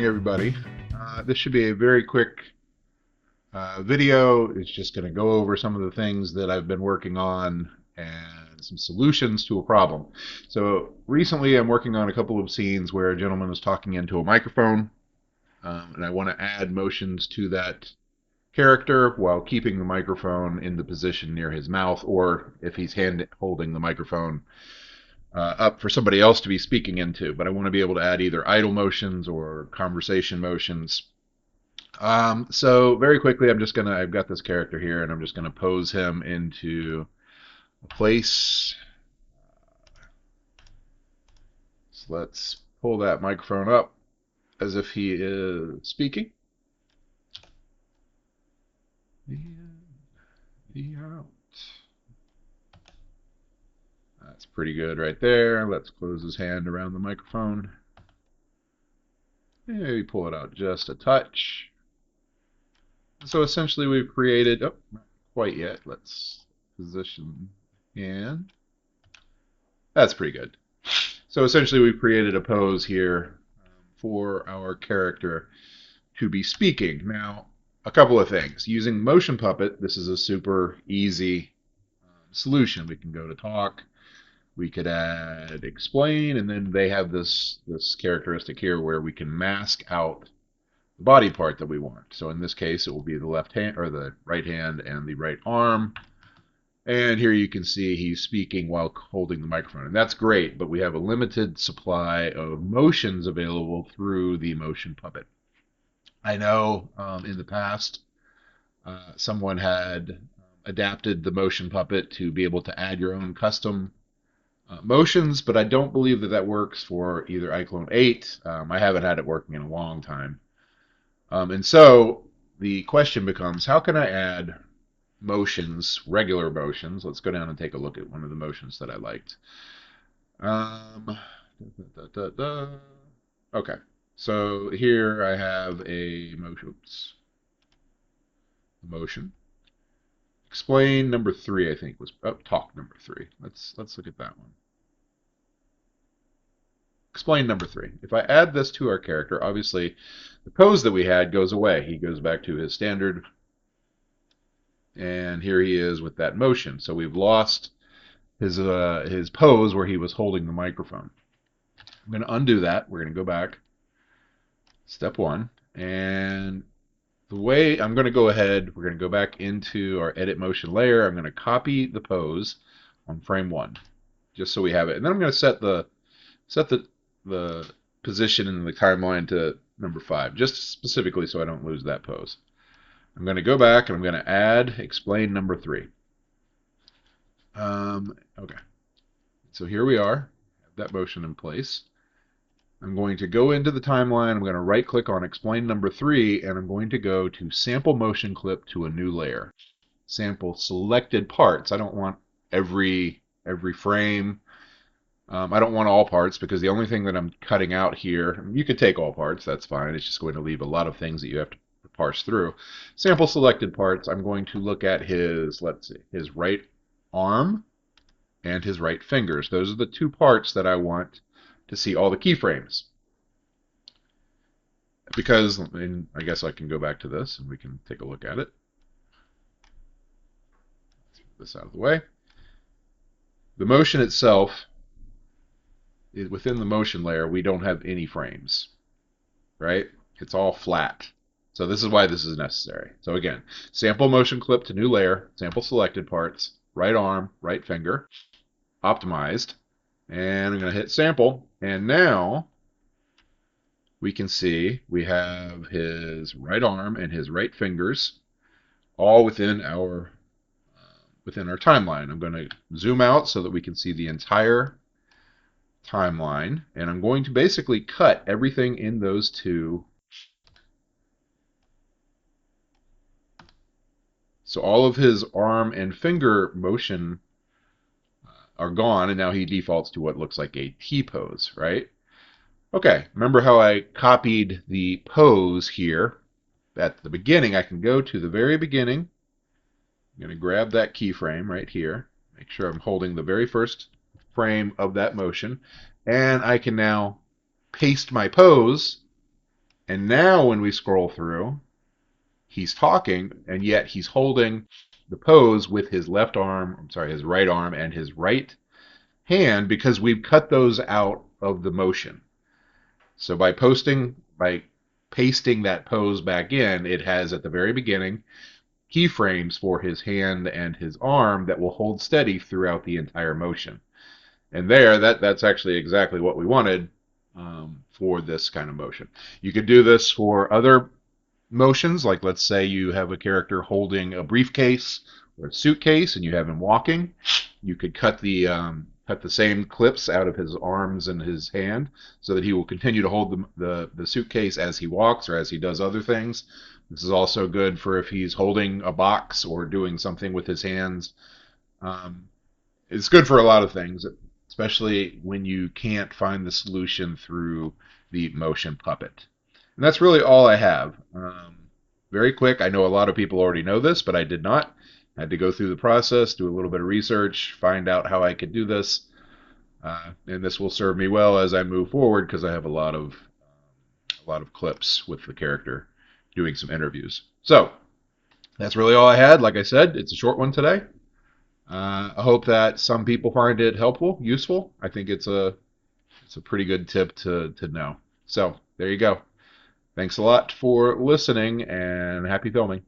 everybody. This should be a very quick video. It's just going to go over some of the things that I've been working on and some solutions to a problem. So recently I'm working on a couple of scenes where a gentleman is talking into a microphone, and I want to add motions to that character while keeping the microphone in the position near his mouth, or if he's holding the microphone up for somebody else to be speaking into. But I want to be able to add either idle motions or conversation motions. So very quickly, I've got this character here, and I'm just gonna pose him into a place. So let's pull that microphone up as if he is speaking. And out. That's pretty good right there. Let's close his hand around the microphone. Maybe pull it out just a touch. So essentially we've created, oh, not quite yet. Let's position hand. That's pretty good. So essentially we've created a pose here for our character to be speaking. Now, a couple of things. Using Motion Puppet, this is a super easy solution. We can go to talk. We could add explain, and then they have this characteristic here where we can mask out the body part that we want. So in this case, it will be the left hand or the right hand and the right arm. And here you can see he's speaking while holding the microphone. And that's great, but we have a limited supply of motions available through the Motion Puppet. I know in the past someone had adapted the Motion Puppet to be able to add your own custom motions, but I don't believe that works for either Iclone 8. I haven't had it working in a long time. And so the question becomes, how can I add motions, regular motions? Let's go down and take a look at one of the motions that I liked. Okay, so here I have a motion. Explain number 3, I think was talk number 3. Let's look at that one. Explain number 3. If I add this to our character, obviously the pose that we had goes away. He goes back to his standard, and here he is with that motion. So we've lost his pose where he was holding the microphone. I'm going to undo that. We're going to go back. Step 1, and the way I'm going to go ahead, we're going to go back into our edit motion layer. I'm going to copy the pose on frame 1, just so we have it. And then I'm going to set the position in the timeline to number 5, just specifically so I don't lose that pose. I'm going to go back and I'm going to add explain number 3. Okay. So here we are. Have that motion in place. I'm going to go into the timeline. I'm going to right click on explain number 3, and I'm going to go to sample motion clip to a new layer. Sample selected parts. I don't want every frame. I don't want all parts, because the only thing that I'm cutting out here, you could take all parts, that's fine. It's just going to leave a lot of things that you have to parse through. Sample selected parts, I'm going to look at his, let's see, his right arm and his right fingers. Those are the 2 parts that I want to see all the keyframes. Because, and I guess I can go back to this and we can take a look at it. Let's move this out of the way. The motion itself, within the motion layer, we don't have any frames, right? It's all flat. So this is why this is necessary. So again, sample motion clip to new layer, sample selected parts, right arm, right finger, optimized, and I'm going to hit sample, and now we can see we have his right arm and his right fingers all within our timeline. I'm going to zoom out so that we can see the entire timeline, and I'm going to basically cut everything in those 2. So all of his arm and finger motion are gone, and now he defaults to what looks like a T-pose, right? Okay, remember how I copied the pose here at the beginning? I can go to the very beginning. I'm going to grab that keyframe right here. Make sure I'm holding the very first frame of that motion, and I can now paste my pose And now when we scroll through, he's talking, and yet he's holding the pose with his left arm, I'm sorry, his right arm and his right hand because we've cut those out of the motion. So by pasting that pose back in, it has at the very beginning keyframes for his hand and his arm that will hold steady throughout the entire motion. And that's actually exactly what we wanted for this kind of motion. You could do this for other motions, like let's say you have a character holding a briefcase or a suitcase and you have him walking. You could cut the same clips out of his arms and his hand so that he will continue to hold the suitcase as he walks or as he does other things. This is also good for if he's holding a box or doing something with his hands. Um, it's good for a lot of things, especially when you can't find the solution through the motion puppet. And that's really all I have. Very quick. I know a lot of people already know this, but I did not. I had to go through the process, do a little bit of research, find out how I could do this, and this will serve me well as I move forward because I have a lot of clips with the character doing some interviews. So that's really all I had. Like I said, it's a short one today. I hope that some people find it helpful, useful. I think it's a pretty good tip to know. So there you go. Thanks a lot for listening and happy filming.